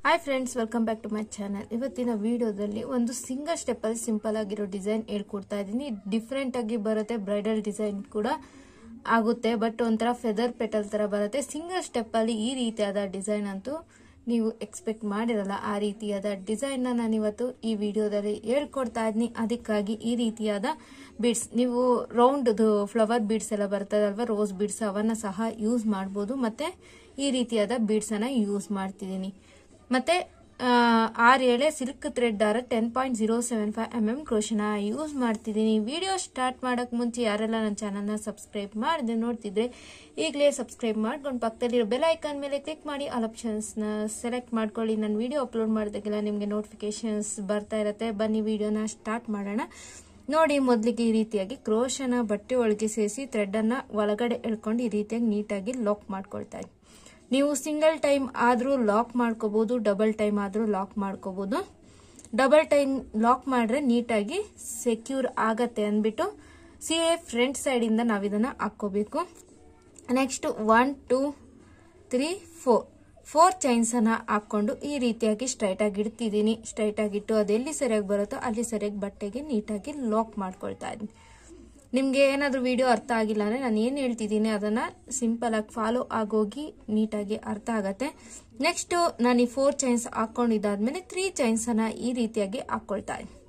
Hi friends, welcome back to my channel. ಇವತ್ತಿನ ವಿಡಿಯೋದಲ್ಲಿ ಒಂದು ಸಿಂಗಲ್ ಸ್ಟೆಪ್ ಅಲ್ಲಿ ಸಿಂಪಲ್ ಆಗಿರೋ ಡಿಸೈನ್ ಹೇಳ್ಕೊಡ್ತಾ ಇದ್ದೀನಿ. ಡಿಫ್ರೆಂಟ್ ಆಗಿ ಬರುತ್ತೆ, ಬ್ರೈಡಲ್ ಡಿಸೈನ್ ಕೂಡ ಆಗುತ್ತೆ, ಬಟ್ ಒಂಥರ ಫೆದರ್ ಪೆಟಲ್ ತರ ಬರುತ್ತೆ. ಸಿಂಗಲ್ ಸ್ಟೆಪ್ ಅಲ್ಲಿ ಈ ರೀತಿಯಾದ ಡಿಸೈನ್ ಅಂತೂ ನೀವು ಎಕ್ಸ್ಪೆಕ್ಟ್ ಮಾಡಿರಲ್ಲ. ಆ ರೀತಿಯಾದ ಡಿಸೈನ್ ನಾನು ಇವತ್ತು ಈ ವಿಡಿಯೋದಲ್ಲಿ ಹೇಳ್ಕೊಡ್ತಾ ಇದ್ದೀನಿ. ಅದಕ್ಕಾಗಿ ಈ ರೀತಿಯಾದ ಬೀಡ್ಸ್, ನೀವು ರೌಂಡ್ ಫ್ಲವರ್ ಬೀಡ್ಸ್ ಎಲ್ಲ ಬರ್ತದಲ್ವಾ, ರೋಸ್ ಬೀಡ್ಸ್, ಅವನ್ನ ಸಹ ಯೂಸ್ ಮಾಡಬಹುದು. ಮತ್ತೆ ಈ ರೀತಿಯಾದ ಬೀಡ್ಸ್ ಅನ್ನ ಯೂಸ್ ಮಾಡ್ತಿದ್ದೀನಿ. ಮತ್ತೆ 6 ಎಳೆ ಸಿಲ್ಕ್ ಥ್ರೆಡ್ ದಾರ 10.075 mm ಕ್ರೋಶನ ಯೂಸ್ ಮಾಡ್ತಿದ್ದೀನಿ. ವಿಡಿಯೋ ಸ್ಟಾರ್ಟ್ ಮಾಡಕ್ ಮುಂಚೆ ಯಾರೆಲ್ಲ ನನ್ನ ಚಾನಲ್ನ ಸಬ್ಸ್ಕ್ರೈಬ್ ಮಾಡದೆ ನೋಡ್ತಿದ್ರೆ ಈಗಲೇ ಸಬ್ಸ್ಕ್ರೈಬ್ ಮಾಡ್ಕೊಂಡು ಪಕ್ಕದಲ್ಲಿರೋ ಬೆಲ್ ಐಕಾನ್ ಮೇಲೆ ಕ್ಲಿಕ್ ಮಾಡಿ ಆಲ್ ಆಪ್ಷನ್ಸ್ ನ ಸೆಲೆಕ್ಟ್ ಮಾಡ್ಕೊಳ್ಳಿ. ನಾನು ವಿಡಿಯೋ ಅಪ್ಲೋಡ್ ಮಾಡಿದಾಗೆಲ್ಲ ನಿಮಗೆ ನೋಟಿಫಿಕೇಶನ್ಸ್ ಬರ್ತಾ ಇರುತ್ತೆ. ಬನ್ನಿ ವಿಡಿಯೋನ ಸ್ಟಾರ್ಟ್ ಮಾಡೋಣ. ನೋಡಿ, ಮೊದಲಿಗೆ ಈ ರೀತಿಯಾಗಿ ಕ್ರೋಶನ ಬಟ್ಟೆ ಒಳಗೆ ಸೇರಿಸಿ ಥ್ರೆಡ್ ಅನ್ನ ಒಳಗಡೆ ಎಳ್ಕೊಂಡು ಈ ರೀತಿಯಾಗಿ ನೀಟಾಗಿ ಲಾಕ್ ಮಾಡ್ಕೊಳ್ತಾ ಇದ್ದೀನಿ. ನೀವು ಸಿಂಗಲ್ ಟೈಮ್ ಆದ್ರೂ ಲಾಕ್ ಮಾಡ್ಕೋಬಹುದು, ಡಬಲ್ ಟೈಮ್ ಆದ್ರೂ ಲಾಕ್ ಮಾಡ್ಕೋಬಹುದು. ಡಬಲ್ ಟೈಮ್ ಲಾಕ್ ಮಾಡ್ರೆ ನೀಟಾಗಿ ಸೆಕ್ಯೂರ್ ಆಗತ್ತೆ ಅಂದ್ಬಿಟ್ಟು ಸಿಎ ಫ್ರಂಟ್ ಸೈಡ್ ಇಂದ ನಾವಿದನ್ನ ಹಾಕೋಬೇಕು. ನೆಕ್ಸ್ಟ್ 1 2 3 4 ಚೈನ್ಸ್ ಅನ್ನ ಹಾಕೊಂಡು ಈ ರೀತಿಯಾಗಿ ಸ್ಟ್ರೈಟ್ ಆಗಿ ಇಡ್ತಿದ್ದೀನಿ. ಸ್ಟ್ರೈಟ್ ಆಗಿಟ್ಟು ಅದೆಲ್ಲಿ ಸರಿಯಾಗಿ ಬರುತ್ತೋ ಅಲ್ಲಿ ಸರಿಯಾಗಿ ಬಟ್ಟೆಗೆ ನೀಟಾಗಿ ಲಾಕ್ ಮಾಡ್ಕೊಳ್ತಾ ಇದ್ದೀನಿ. ನಿಮ್ಗೆ ಏನಾದ್ರೂ ವಿಡಿಯೋ ಅರ್ಥ ಆಗಿಲ್ಲ ಅಂದ್ರೆ ನಾನು ಏನ್ ಹೇಳ್ತಿದ್ದೀನಿ ಅದನ್ನ ಸಿಂಪಲ್ ಆಗಿ ಫಾಲೋ ಆಗೋಗಿ ನೀಟಾಗಿ ಅರ್ಥ ಆಗತ್ತೆ. ನೆಕ್ಸ್ಟ್ ನಾನು ಈ 4 ಚೈನ್ಸ್ ಹಾಕೊಂಡಿದ್ದಾದ್ಮೇಲೆ 3 ಚೈನ್ಸ್ ಅನ್ನ ಈ ರೀತಿಯಾಗಿ ಹಾಕೊಳ್ತಾ ಇದ್ದೀನಿ.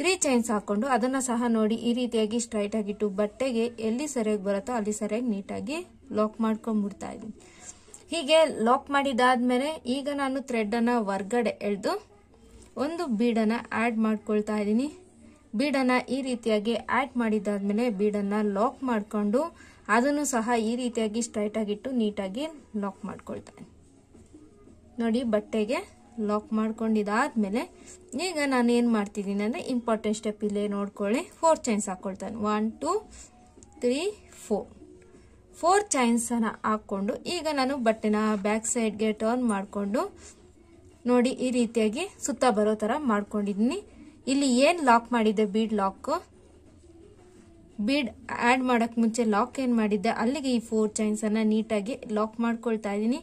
3 ಚೈನ್ಸ್ ಹಾಕೊಂಡು ಅದನ್ನ ಸಹ ನೋಡಿ ಈ ರೀತಿಯಾಗಿ ಸ್ಟ್ರೈಟ್ ಆಗಿಟ್ಟು ಬಟ್ಟೆಗೆ ಎಲ್ಲಿ ಸರಿಯಾಗಿ ಬರುತ್ತೋ ಅಲ್ಲಿ ಸರಿಯಾಗಿ ನೀಟಾಗಿ ಲಾಕ್ ಮಾಡ್ಕೊಂಡ್ಬಿಡ್ತಾ ಇದ್ದೀನಿ. ಹೀಗೆ ಲಾಕ್ ಮಾಡಿದಾದ್ಮೇಲೆ ಈಗ ನಾನು ಥ್ರೆಡ್ ಅನ್ನ ಹೊರ್ಗಡೆ ಎಳೆದು ಒಂದು ಬೀಡನ್ನ ಆಡ್ ಮಾಡ್ಕೊಳ್ತಾ ಇದ್ದೀನಿ. ಬೀಡನ್ನ ಈ ರೀತಿಯಾಗಿ ಆಡ್ ಮಾಡಿದಾದ್ಮೇಲೆ ಬೀಡನ್ನ ಲಾಕ್ ಮಾಡ್ಕೊಂಡು ಅದನ್ನು ಸಹ ಈ ರೀತಿಯಾಗಿ ಸ್ಟ್ರೈಟ್ ಆಗಿಟ್ಟು ನೀಟಾಗಿ ಲಾಕ್ ಮಾಡ್ಕೊಳ್ತಾ ಇದ್ದೀನಿ. ನೋಡಿ, ಬಟ್ಟೆಗೆ ಲಾಕ್ ಮಾಡ್ಕೊಂಡಿದಾದ್ಮೇಲೆ ಈಗ ನಾನು ಏನ್ ಮಾಡ್ತಿದ್ದೀನಿ ಅಂದ್ರೆ ಇಂಪಾರ್ಟೆಂಟ್ ಸ್ಟೆಪ್ ಇಲ್ಲೇ ನೋಡ್ಕೊಳ್ಳಿ. 4 ಚೈನ್ಸ್ ಹಾಕೊಳ್ತಾನೆ. 1 2 3 4 ಚೈನ್ಸ್ ಅನ್ನ ಹಾಕೊಂಡು ಈಗ ನಾನು ಬಟ್ಟೆನ ಬ್ಯಾಕ್ ಸೈಡ್ಗೆ ಟರ್ನ್ ಮಾಡ್ಕೊಂಡು ನೋಡಿ ಈ ರೀತಿಯಾಗಿ ಸುತ್ತ ಬರೋ ತರ ಮಾಡ್ಕೊಂಡಿದ್ದೀನಿ. ಇಲ್ಲಿ ಏನ್ ಲಾಕ್ ಮಾಡಿದ್ದೆ, ಬೀಡ್ ಲಾಕ್, ಬೀಡ್ ಆಡ್ ಮಾಡಕ್ ಮುಂಚೆ ಲಾಕ್ ಏನ್ ಮಾಡಿದ್ದೆ ಅಲ್ಲಿಗೆ ಈ 4 ಚೈನ್ಸ್ ಅನ್ನ ನೀಟಾಗಿ ಲಾಕ್ ಮಾಡ್ಕೊಳ್ತಾ ಇದ್ದೀನಿ.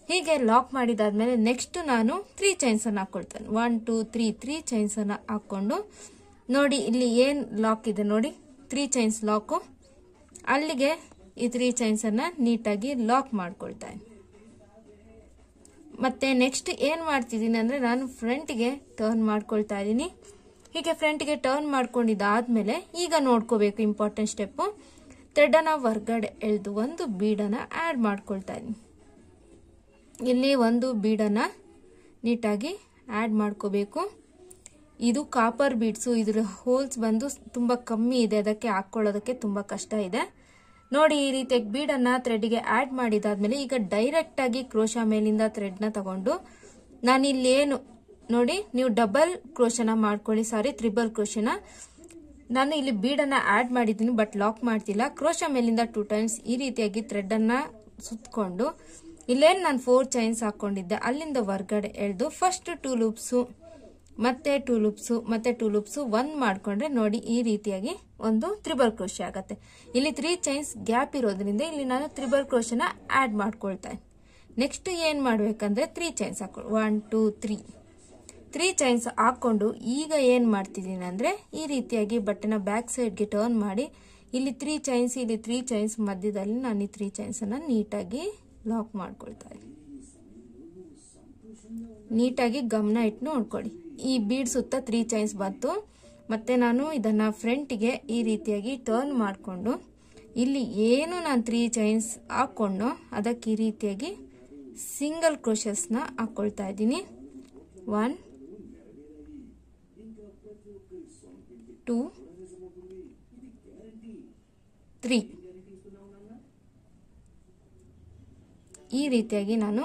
ಹೀಗೆ ಲಾಕ್ ಮಾಡಿದಾದ್ಮೇಲೆ ನೆಕ್ಸ್ಟ್ ನಾನು 3 ಚೈನ್ಸ್ ಅನ್ನ ಹಾಕೊಳ್ತೇನೆ. 1 2 3 ಚೈನ್ಸ್ ಅನ್ನ ಹಾಕೊಂಡು ನೋಡಿ ಇಲ್ಲಿ ಏನ್ ಲಾಕ್ ಇದೆ ನೋಡಿ, 3 ಚೈನ್ಸ್ ಲಾಕ್, ಅಲ್ಲಿಗೆ ಈ 3 ಚೈನ್ಸ್ ಅನ್ನ ನೀಟಾಗಿ ಲಾಕ್ ಮಾಡ್ಕೊಳ್ತಾ ಇದ್ದೀನಿ. ಮತ್ತೆ ನೆಕ್ಸ್ಟ್ ಏನ್ ಮಾಡ್ತಿದ್ದೀನಿ ಅಂದ್ರೆ ನಾನು ಫ್ರಂಟ್ಗೆ ಟರ್ನ್ ಮಾಡ್ಕೊಳ್ತಾ ಇದ್ದೀನಿ. ಹೀಗೆ ಫ್ರಂಟ್ಗೆ ಟರ್ನ್ ಮಾಡ್ಕೊಂಡಿದ್ದಾದ್ಮೇಲೆ ಈಗ ನೋಡ್ಕೋಬೇಕು ಇಂಪಾರ್ಟೆಂಟ್ ಸ್ಟೆಪ್, ಥ್ರೆಡ್ ಅನ್ನ ಹೊರ್ಗಡೆ ಎಳೆದು ಒಂದು ಬೀಡನ್ನ ಆಡ್ ಮಾಡ್ಕೊಳ್ತಾ ಇದ್ದೀನಿ. ಇಲ್ಲಿ ಒಂದು ಬೀಡನ್ನ ನೀಟಾಗಿ ಆಡ್ ಮಾಡ್ಕೋಬೇಕು. ಇದು ಕಾಪರ್ ಬೀಡ್ಸು, ಇದ್ರ ಹೋಲ್ಸ್ ಬಂದು ತುಂಬಾ ಕಮ್ಮಿ ಇದೆ, ಅದಕ್ಕೆ ಹಾಕೊಳ್ಳೋದಕ್ಕೆ ತುಂಬಾ ಕಷ್ಟ ಇದೆ. ನೋಡಿ, ಈ ರೀತಿಯಾಗಿ ಬೀಡನ್ನ ಥ್ರೆಡ್ಗೆ ಆಡ್ ಮಾಡಿದಾದ್ಮೇಲೆ ಈಗ ಡೈರೆಕ್ಟ್ ಆಗಿ ಕ್ರೋಶ ಮೇಲಿಂದ ಥ್ರೆಡ್ ನ ತಗೊಂಡು ನಾನು ಇಲ್ಲೇನು ನೋಡಿ, ನೀವು ಡಬಲ್ ಕ್ರೋಶನ ಮಾಡ್ಕೊಳ್ಳಿ, ತ್ರಿಬಲ್ ಕ್ರೋಶನ. ನಾನು ಇಲ್ಲಿ ಬೀಡನ್ನ ಆಡ್ ಮಾಡಿದ್ದೀನಿ ಬಟ್ ಲಾಕ್ ಮಾಡ್ತಿಲ್ಲ. ಕ್ರೋಶ ಮೇಲಿಂದ 2 ಟೈಮ್ಸ್ ಈ ರೀತಿಯಾಗಿ ಥ್ರೆಡ್ ಅನ್ನ ಸುತ್ಕೊಂಡು ಇಲ್ಲೇನು ನಾನು 4 ಚೈನ್ಸ್ ಹಾಕೊಂಡಿದ್ದೆ ಅಲ್ಲಿಂದ ಹೊರ್ಗಡೆ ಎಳೆದು ಫಸ್ಟ್ 2 ಲೂಪ್ಸ್ ಮತ್ತೆ 2 ಲೂಪ್ಸ್ ಮತ್ತೆ 2 ಲೂಪ್ಸ್ 1 ಮಾಡ್ಕೊಂಡ್ರೆ ನೋಡಿ ಈ ರೀತಿಯಾಗಿ ಒಂದು ತ್ರಿಬಲ್ ಕ್ರೋಶೆ ಆಗತ್ತೆ. ಇಲ್ಲಿ 3 ಚೈನ್ಸ್ ಗ್ಯಾಪ್ ಇರೋದ್ರಿಂದ ಇಲ್ಲಿ ನಾನು ತ್ರಿಬಲ್ ಕ್ರೋಶನ ಆಡ್ ಮಾಡ್ಕೊಳ್ತಾ ಇದ್ದೀನಿ. ನೆಕ್ಸ್ಟ್ ಏನ್ ಮಾಡ್ಬೇಕಂದ್ರೆ 3 ಚೈನ್ಸ್ ಹಾಕೊಂಡು 1 2 3 ಚೈನ್ಸ್ ಹಾಕೊಂಡು ಈಗ ಏನ್ ಮಾಡ್ತಿದ್ದೀನಿ ಅಂದ್ರೆ ಈ ರೀತಿಯಾಗಿ ಬಟ್ಟೆನ ಬ್ಯಾಕ್ ಸೈಡ್ಗೆ ಟರ್ನ್ ಮಾಡಿ ಇಲ್ಲಿ 3 ಚೈನ್ಸ್ ಇಲ್ಲಿ 3 ಚೈನ್ಸ್ ಮಧ್ಯದಲ್ಲಿ ನಾನು ಈ 3 ಚೈನ್ಸ್ ಅನ್ನ ನೀಟಾಗಿ ಲಾಕ್ ಮಾಡ್ಕೊಳ್ತಾ ಇದ್ದೀನಿ. ನೀಟಾಗಿ ಗಮನ ಇಟ್ಟು ನೋಡ್ಕೊಳ್ಳಿ. ಈ ಬೀಡ್ ಸುತ್ತ 3 ಚೈನ್ಸ್ ಬಂತು. ಮತ್ತೆ ನಾನು ಇದನ್ನ ಫ್ರಂಟ್ಗೆ ಈ ರೀತಿಯಾಗಿ ಟರ್ನ್ ಮಾಡ್ಕೊಂಡು ಇಲ್ಲಿ ಏನು ನಾನು 3 ಚೈನ್ಸ್ ಹಾಕೊಂಡು ಅದಕ್ಕೆ ಈ ರೀತಿಯಾಗಿ ಸಿಂಗಲ್ ಕ್ರೋಶಸ್ ನ ಹಾಕೊಳ್ತಾ ಇದ್ದೀನಿ. 1 2 3 ಈ ರೀತಿಯಾಗಿ ನಾನು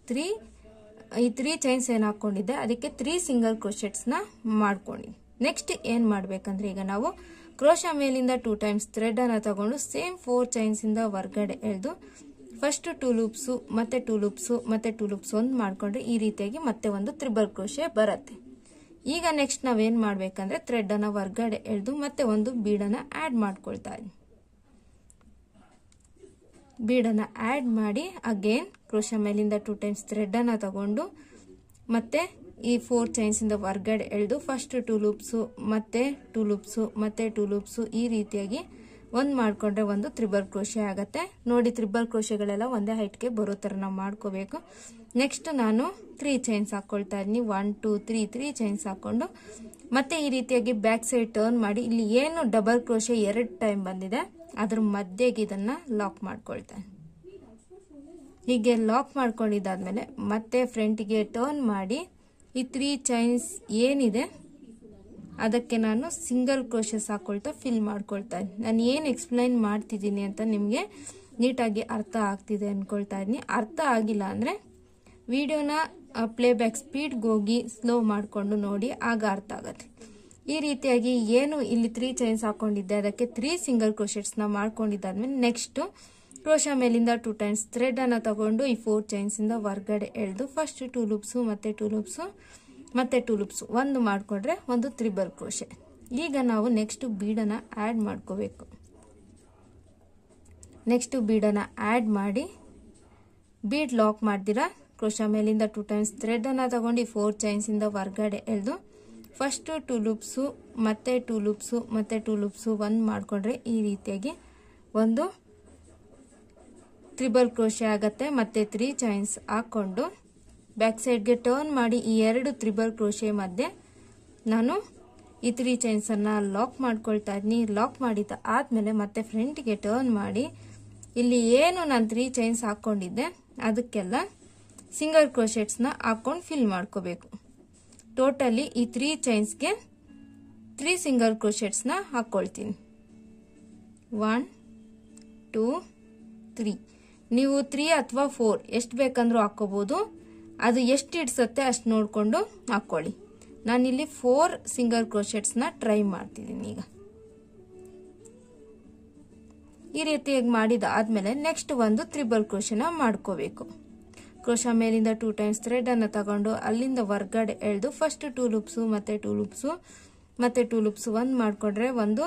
3 ಚೈನ್ಸ್ ಏನ್ ಹಾಕೊಂಡಿದ್ದೆ ಅದಕ್ಕೆ 3 ಸಿಂಗಲ್ ಕ್ರೋಶೆಟ್ಸ್ ನ ಮಾಡ್ಕೊಂಡಿ. ನೆಕ್ಸ್ಟ್ ಏನ್ ಮಾಡ್ಬೇಕಂದ್ರೆ ಈಗ ನಾವು ಕ್ರೋಶ ಮೇಲಿಂದ 2 ಟೈಮ್ಸ್ ಥ್ರೆಡ್ ಅನ್ನ ತಗೊಂಡು ಸೇಮ್ 4 ಚೈನ್ಸ್ ಇಂದ ಹೊರ್ಗಡೆ ಎಳೆದು ಫಸ್ಟ್ 2 ಲೂಪ್ಸ್ ಮತ್ತೆ 2 ಲೂಪ್ಸ್ ಮತ್ತೆ 2 ಲೂಪ್ಸ್ 1 ಮಾಡ್ಕೊಂಡ್ರೆ ಈ ರೀತಿಯಾಗಿ ಮತ್ತೆ ಒಂದು ತ್ರಿಬಲ್ ಕ್ರೋಶೆ ಬರುತ್ತೆ. ಈಗ ನೆಕ್ಸ್ಟ್ ನಾವೇನ್ ಮಾಡ್ಬೇಕಂದ್ರೆ ಥ್ರೆಡ್ ಅನ್ನ ಹೊರ್ಗಡೆ ಎಳೆದು ಮತ್ತೆ ಒಂದು ಬೀಡನ್ನ ಆಡ್ ಮಾಡ್ಕೊಳ್ತಾ ಇದ್ದೀನಿ. ಬೀಡನ್ನ ಆಡ್ ಮಾಡಿ ಅಗೇನ್ ಕ್ರೋಶ ಮೇಲಿಂದ 2 ಟೈಮ್ಸ್ ಥ್ರೆಡ್ ಅನ್ನ ತಗೊಂಡು ಮತ್ತೆ ಈ 4 ಚೈನ್ಸ್ ಇಂದ ಹೊರಗಡೆ ಎಳೆದು ಫಸ್ಟ್ 2 ಲೂಪ್ಸ್ ಮತ್ತೆ 2 ಲೂಪ್ಸ್ ಮತ್ತೆ 2 ಲೂಪ್ಸ್ ಈ ರೀತಿಯಾಗಿ ಒಂದು ಮಾಡ್ಕೊಂಡ್ರೆ ಒಂದು ತ್ರಿಬಲ್ ಕ್ರೋಶೆ ಆಗುತ್ತೆ ನೋಡಿ ತ್ರಿಬಲ್ ಕ್ರೋಶೆಗಳೆಲ್ಲ ಒಂದೇ ಹೈಟ್ಗೆ ಬರೋ ತರ ನಾವು ಮಾಡ್ಕೋಬೇಕು ನೆಕ್ಸ್ಟ್ ನಾನು 3 ಚೈನ್ಸ್ ಹಾಕೊಳ್ತಾ ಇದೀನಿ 1 2 3 ಚೈನ್ಸ್ ಹಾಕೊಂಡು ಮತ್ತೆ ಈ ರೀತಿಯಾಗಿ ಬ್ಯಾಕ್ ಸೈಡ್ ಟರ್ನ್ ಮಾಡಿ ಇಲ್ಲಿ ಏನು ಡಬಲ್ ಕ್ರೋಶೆ 2 ಟೈಮ್ ಬಂದಿದೆ ಅದರ ಮಧ್ಯೆಗೆ ಇದನ್ನ ಲಾಕ್ ಮಾಡ್ಕೊಳ್ತೇನೆ ಹೀಗೆ ಲಾಕ್ ಮಾಡ್ಕೊಂಡಿದ್ದಾದ್ಮೇಲೆ ಮತ್ತೆ ಫ್ರಂಟ್ಗೆ ಟರ್ನ್ ಮಾಡಿ ಈ 3 ಚೈನ್ಸ್ ಏನಿದೆ ಅದಕ್ಕೆ ನಾನು ಸಿಂಗಲ್ ಕ್ರೋಶಸ್ ಹಾಕೊಳ್ತಾ ಫಿಲ್ ಮಾಡ್ಕೊಳ್ತಾ ಇದ್ದೀನಿ ನಾನು ಏನು ಎಕ್ಸ್ಪ್ಲೈನ್ ಮಾಡ್ತಿದ್ದೀನಿ ಅಂತ ನಿಮಗೆ ನೀಟಾಗಿ ಅರ್ಥ ಆಗ್ತಿದೆ ಅನ್ಕೊಳ್ತಾ ಇದ್ದೀನಿ ಅರ್ಥ ಆಗಿಲ್ಲ ಅಂದ್ರೆ ವಿಡಿಯೋನ ಪ್ಲೇಬ್ಯಾಕ್ ಸ್ಪೀಡ್ಗೆ ಹೋಗಿ ಸ್ಲೋ ಮಾಡಿಕೊಂಡು ನೋಡಿ ಆಗ ಅರ್ಥ ಆಗುತ್ತೆ ಈ ರೀತಿಯಾಗಿ ಏನು ಇಲ್ಲಿ 3 ಚೈನ್ಸ್ ಹಾಕೊಂಡಿದ್ದೆ ಅದಕ್ಕೆ 3 ಸಿಂಗಲ್ ಕ್ರೋಶೆಟ್ಸ್ನ ಮಾಡ್ಕೊಂಡಿದ್ದಾದ್ಮೇಲೆ ನೆಕ್ಸ್ಟ್ ಕ್ರೋಶಾ ಮೇಲಿಂದ 2 ಟೈಮ್ಸ್ ಥ್ರೆಡ್ ಅನ್ನ ತಗೊಂಡು ಈ 4 ಚೈನ್ಸ್ ಇಂದ ಹೊರಗಡೆ ಎಳೆದು ಫಸ್ಟ್ 2 ಲೂಪ್ಸ್ ಮತ್ತೆ 2 ಲೂಪ್ಸ್ ಮತ್ತೆ 2 ಲೂಪ್ಸ್ ಒಂದು ಮಾಡ್ಕೊಂಡ್ರೆ ಒಂದು ತ್ರಿಬಲ್ ಕ್ರೋಶೆ ಈಗ ನಾವು ನೆಕ್ಸ್ಟ್ ಬೀಡನ್ನ ಆಡ್ ಮಾಡ್ಕೋಬೇಕು ನೆಕ್ಸ್ಟ್ ಬೀಡನ್ನ ಆಡ್ ಮಾಡಿ ಬೀಡ್ ಲಾಕ್ ಮಾಡ್ದಿರಾ ಕ್ರೋಶಾ ಮೇಲಿಂದ 2 ಟೈಮ್ಸ್ ಥ್ರೆಡ್ ಅನ್ನ ತಗೊಂಡು 4 ಚೈನ್ಸ್ ಇಂದ ಹೊರಗಡೆ ಎಳೆದು ಫಸ್ಟ್ 2 ಲೂಪ್ಸ್ ಮತ್ತೆ 2 ಲೂಪ್ಸ್ ಮತ್ತೆ 2 ಲೂಪ್ಸ್ ಒಂದು ಮಾಡ್ಕೊಂಡ್ರೆ ಈ ರೀತಿಯಾಗಿ ಒಂದು ತ್ರಿಬಲ್ ಕ್ರೋಶೆ ಆಗತ್ತೆ ಮತ್ತೆ 3 ಚೈನ್ಸ್ ಹಾಕೊಂಡು ಬ್ಯಾಕ್ ಸೈಡ್ಗೆ ಟರ್ನ್ ಮಾಡಿ ಈ 2 ತ್ರಿಬಲ್ ಕ್ರೋಶೆ ಮಧ್ಯೆ ನಾನು ಈ 3 ಚೈನ್ಸ್ ಅನ್ನ ಲಾಕ್ ಮಾಡ್ಕೊಳ್ತಾ ಇದ್ದೀನಿ ಲಾಕ್ ಮಾಡಿದ ಆದ್ಮೇಲೆ ಮತ್ತೆ ಫ್ರಂಟ್ಗೆ ಟರ್ನ್ ಮಾಡಿ ಇಲ್ಲಿ ಏನು ನಾನು 3 ಚೈನ್ಸ್ ಹಾಕೊಂಡಿದ್ದೆ ಅದಕ್ಕೆಲ್ಲ ಸಿಂಗಲ್ ಕ್ರೋಶೆಟ್ಸ್ ನ ಹಾಕೊಂಡು ಫಿಲ್ ಮಾಡ್ಕೋಬೇಕು ಟೋಟಲಿ ಈ 3 ಚೈನ್ಸ್ಗೆ 3 ಸಿಂಗಲ್ ಕ್ರೋಶೆಟ್ಸ್ ನ ಹಾಕೊಳ್ತೀನಿ 1 2 3 ನೀವು 3 ಅಥವಾ 4 ಎಷ್ಟು ಬೇಕಂದ್ರೂ ಹಾಕೋಬಹುದು ಅದು ಎಷ್ಟು ಇಡ್ಸತ್ತೆ ಅಷ್ಟು ನೋಡ್ಕೊಂಡು ಹಾಕೊಳ್ಳಿ ನಾನಿಲ್ಲಿ 4 ಸಿಂಗಲ್ ಕ್ರೋಶೆಟ್ಸ್ ನ ಟ್ರೈ ಮಾಡ್ತಿದ್ದೀನಿ ಈಗ ಈ ರೀತಿಯಾಗಿ ಮಾಡಿದ ಆದ್ಮೇಲೆ ನೆಕ್ಸ್ಟ್ ಒಂದು ತ್ರಿಬಲ್ ಕ್ರೋಶೆನ ಮಾಡ್ಕೋಬೇಕು ಕ್ರೋಶಾ ಮೇಲಿಂದ 2 ಟೈಮ್ಸ್ ಥ್ರೆಡ್ ಅನ್ನ ತಗೊಂಡು ಅಲ್ಲಿಂದ ಹೊರಗಡೆ ಎಳೆದು ಫಸ್ಟ್ 2 ಲೂಪ್ಸ್ ಮತ್ತೆ 2 ಲೂಪ್ಸ್ ಮತ್ತೆ 2 ಲೂಪ್ಸ್ ಒಂದು ಮಾಡ್ಕೊಂಡ್ರೆ ಒಂದು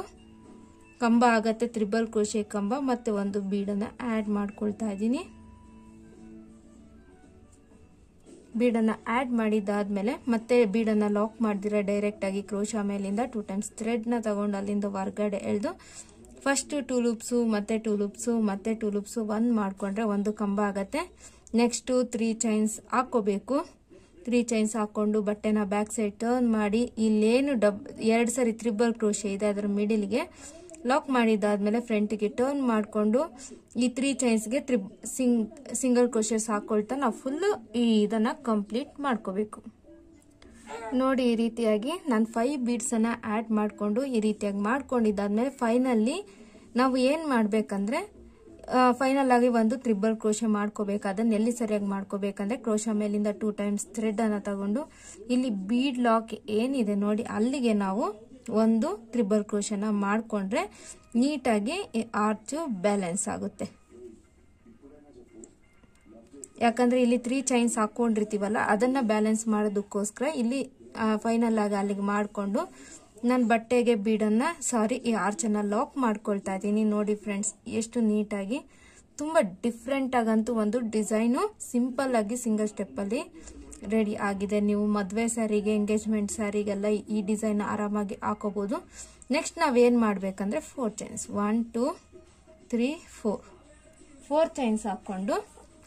ಕಂಬ ಆಗತ್ತೆ ತ್ರಿಬಲ್ ಕ್ರೋಶೆ ಕಂಬ ಮತ್ತೆ ಒಂದು ಬೀಡನ್ನ ಆಡ್ ಮಾಡ್ಕೊಳ್ತಾ ಇದ್ದೀನಿ ಬೀಡನ್ನ ಆಡ್ ಮಾಡಿದಾದ್ಮೇಲೆ ಮತ್ತೆ ಬೀಡನ್ನ ಲಾಕ್ ಮಾಡಿದಿರ ಡೈರೆಕ್ಟ್ ಆಗಿ ಕ್ರೋಶಾ ಮೇಲಿಂದ 2 ಟೈಮ್ಸ್ ಥ್ರೆಡ್ ನ ತಗೊಂಡು ಅಲ್ಲಿಂದ ಹೊರಗಡೆ ಎಳೆದು ಫಸ್ಟ್ 2 ಲೂಪ್ಸ್ ಮತ್ತೆ 2 ಲೂಪ್ಸ್ ಮತ್ತೆ 2 ಲೂಪ್ಸ್ ಒಂದು ಮಾಡ್ಕೊಂಡ್ರೆ ಒಂದು ಕಂಬ ಆಗತ್ತೆ ನೆಕ್ಸ್ಟ್ 3 ಚೈನ್ಸ್ ಹಾಕೋಬೇಕು 3 ಚೈನ್ಸ್ ಹಾಕೊಂಡು ಬಟ್ಟೆನ ಬ್ಯಾಕ್ ಸೈಡ್ ಟರ್ನ್ ಮಾಡಿ ಇಲ್ಲೇನು 2 ಸರಿ ತ್ರಿಬಲ್ ಕ್ರೋಶೆ ಇದೆ ಅದರ ಮಿಡಿಲ್ಗೆ ಲಾಕ್ ಮಾಡಿದಾದ್ಮೇಲೆ ಫ್ರಂಟ್ಗೆ ಟರ್ನ್ ಮಾಡಿಕೊಂಡು ಈ 3 ಚೈನ್ಸ್ಗೆ ಸಿಂಗಲ್ ಕ್ರೋಶೆಸ್ ಹಾಕೊಳ್ತಾ ನಾವು ಫುಲ್ ಇದನ್ನ ಕಂಪ್ಲೀಟ್ ಮಾಡ್ಕೋಬೇಕು ನೋಡಿ ಈ ರೀತಿಯಾಗಿ ನಾನು 5 ಬೀಡ್ಸ್ ಅನ್ನ ಆಡ್ ಮಾಡ್ಕೊಂಡು ಈ ರೀತಿಯಾಗಿ ಮಾಡ್ಕೊಂಡಿದ್ದಾದ್ಮೇಲೆ ಫೈನಲಿ ನಾವು ಏನ್ ಮಾಡ್ಬೇಕಂದ್ರೆ ಫೈನಲ್ ಆಗಿ ಒಂದು ತ್ರಿಬಲ್ ಕ್ರೋಶೆ ಮಾಡ್ಕೋಬೇಕು ಅದನ್ನ ಎಲ್ಲಿ ಸರಿಯಾಗಿ ಮಾಡ್ಕೋಬೇಕಂದ್ರೆ ಕ್ರೋಶಾ ಮೇಲಿಂದ 2 ಟೈಮ್ಸ್ ಥ್ರೆಡ್ ಅನ್ನ ತಗೊಂಡು ಇಲ್ಲಿ ಬೀಡ್ ಲಾಕ್ ಏನಿದೆ ನೋಡಿ ಅಲ್ಲಿಗೆ ನಾವು ಒಂದು ತ್ರಿಬಲ್ ಕ್ರೋಶೆನ ಮಾಡ್ಕೊಂಡ್ರೆ ನೀಟಾಗಿ ಆರ್ಚ್ ಬ್ಯಾಲೆನ್ಸ್ ಆಗುತ್ತೆ ಯಾಕಂದ್ರೆ ಇಲ್ಲಿ 3 ಚೈನ್ಸ್ ಹಾಕೊಂಡಿರ್ತೀವಲ್ಲ ಅದನ್ನ ಬ್ಯಾಲೆನ್ಸ್ ಮಾಡೋದಕ್ಕೋಸ್ಕರ ಇಲ್ಲಿ ಫೈನಲ್ ಆಗಿ ಅಲ್ಲಿಗೆ ಮಾಡ್ಕೊಂಡು ನಾನು ಬಟ್ಟೆಗೆ ಬೀಡನ್ನ ಈ ಆರ್ಚ್ ಅನ್ನ ಲಾಕ್ ಮಾಡ್ಕೊಳ್ತಾ ಇದ್ದೀನಿ ನೋಡಿ ಫ್ರೆಂಡ್ಸ್ ಎಷ್ಟು ನೀಟಾಗಿ ತುಂಬಾ ಡಿಫ್ರೆಂಟ್ ಆಗಂತೂ ಒಂದು ಡಿಸೈನು ಸಿಂಪಲ್ ಆಗಿ ಸಿಂಗಲ್ ಸ್ಟೆಪ್ ಅಲ್ಲಿ ರೆಡಿ ಆಗಿದೆ ನೀವು ಮದುವೆ ಸ್ಯಾರಿಗೆ ಎಂಗೇಜ್ಮೆಂಟ್ ಸ್ಯಾರಿಗೆಲ್ಲ ಈ ಡಿಸೈನ್ ಆರಾಮಾಗಿ ಹಾಕೋಬಹುದು ನೆಕ್ಸ್ಟ್ ನಾವೇನ್ ಮಾಡ್ಬೇಕಂದ್ರೆ 4 ಚೈನ್ಸ್ 1 2 3 4 ಚೈನ್ಸ್ ಹಾಕೊಂಡು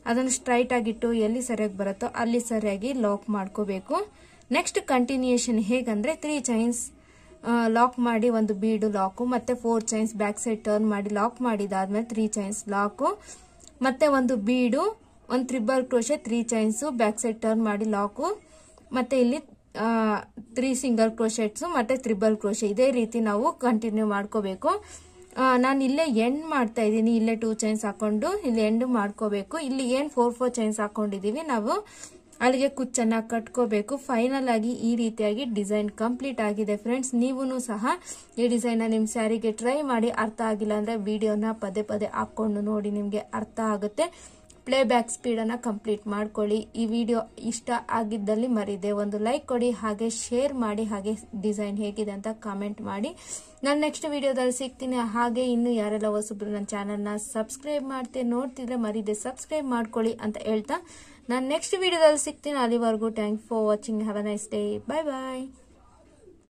ಅದನ್ನು ಸ್ಟ್ರೈಟ್ ಆಗಿಟ್ಟು ಎಲ್ಲಿ ಸರಿಯಾಗಿ ಬರುತ್ತೋ ಅಲ್ಲಿ ಸರಿಯಾಗಿ ಲಾಕ್ ಮಾಡ್ಕೋಬೇಕು ನೆಕ್ಸ್ಟ್ ಕಂಟಿನ್ಯೂಯೇಷನ್ ಹೇಗಂದ್ರೆ 3 ಚೈನ್ಸ್ ಲಾಕ್ ಮಾಡಿ ಒಂದು ಬೀಡು ಲಾಕು ಮತ್ತೆ 4 ಚೈನ್ಸ್ ಬ್ಯಾಕ್ ಸೈಡ್ ಟರ್ನ್ ಮಾಡಿ ಲಾಕ್ ಮಾಡಿದಾದ್ಮೇಲೆ 3 ಚೈನ್ಸ್ ಲಾಕು ಮತ್ತೆ ಒಂದು ಬೀಡು ಒಂದು triple crochet 3 chains back side turn ಮಾಡಿ ಲಾಕು ಮತ್ತೆ ಇಲ್ಲಿ 3 ಸಿಂಗಲ್ ಕ್ರೋಶೆಟ್ಸ್ ಮತ್ತೆ ತ್ರಿಬಲ್ ಕ್ರೋಶೆ ಇದೇ ರೀತಿ ನಾವು ಕಂಟಿನ್ಯೂ ಮಾಡ್ಕೋಬೇಕು ನಾನು ಇಲ್ಲೇ ಎಂಡ್ ಮಾಡ್ತಾ ಇದ್ದೀನಿ ಇಲ್ಲೇ 2 ಚೈನ್ಸ್ ಹಾಕೊಂಡು ಇಲ್ಲಿ ಎಂಡ್ ಮಾಡ್ಕೋಬೇಕು ಇಲ್ಲಿ ಏನ್ 4 ಚೈನ್ಸ್ ಹಾಕೊಂಡಿದೀವಿ ನಾವು ಅಲ್ಲಿಗೆ ಕುಚ್ಚನ್ನ ಕಟ್ಕೋಬೇಕು ಫೈನಲ್ ಆಗಿ ಈ ರೀತಿಯಾಗಿ ಡಿಸೈನ್ ಕಂಪ್ಲೀಟ್ ಆಗಿದೆ ಫ್ರೆಂಡ್ಸ್ ನೀವೂನು ಸಹ ಈ ಡಿಸೈನ್ ನಿಮ್ ಸ್ಯಾರಿಗೆ ಟ್ರೈ ಮಾಡಿ ಅರ್ಥ ಆಗಿಲ್ಲ ಅಂದ್ರೆ ವಿಡಿಯೋನ ಪದೇ ಪದೇ ಹಾಕೊಂಡು ನೋಡಿ ನಿಮ್ಗೆ ಅರ್ಥ ಆಗುತ್ತೆ ಪ್ಲೇ ಬ್ಯಾಕ್ ಸ್ಪೀಡ್ ಅನ್ನ ಕಂಪ್ಲೀಟ್ ಮಾಡ್ಕೊಳ್ಳಿ ಈ ವಿಡಿಯೋ ಇಷ್ಟ ಆಗಿದ್ದಲ್ಲಿ ಮರಿದೆ ಒಂದು ಲೈಕ್ ಕೊಡಿ ಹಾಗೆ ಶೇರ್ ಮಾಡಿ ಹಾಗೆ ಡಿಸೈನ್ ಹೇಗಿದೆ ಅಂತ ಕಾಮೆಂಟ್ ಮಾಡಿ ನಾನು ನೆಕ್ಸ್ಟ್ ವಿಡಿಯೋದಲ್ಲಿ ಸಿಗ್ತೀನಿ ಹಾಗೆ ಇನ್ನು ಯಾರೆಲ್ಲ ಹೊಸಬ್ರು ನನ್ನ ಚಾನೆಲ್ ನ ಸಬ್ಸ್ಕ್ರೈಬ್ ಮಾಡ್ತೆ ನೋಡ್ತಿದ್ರೆ ಮರಿದೆ ಸಬ್ಸ್ಕ್ರೈಬ್ ಮಾಡ್ಕೊಳ್ಳಿ ಅಂತ ಹೇಳ್ತಾ ನಾನು ನೆಕ್ಸ್ಟ್ ವಿಡಿಯೋದಲ್ಲಿ ಸಿಗ್ತೀನಿ. ಅಲ್ಲಿವರೆಗೂ thank for watching. Have a nice day. Bye bye.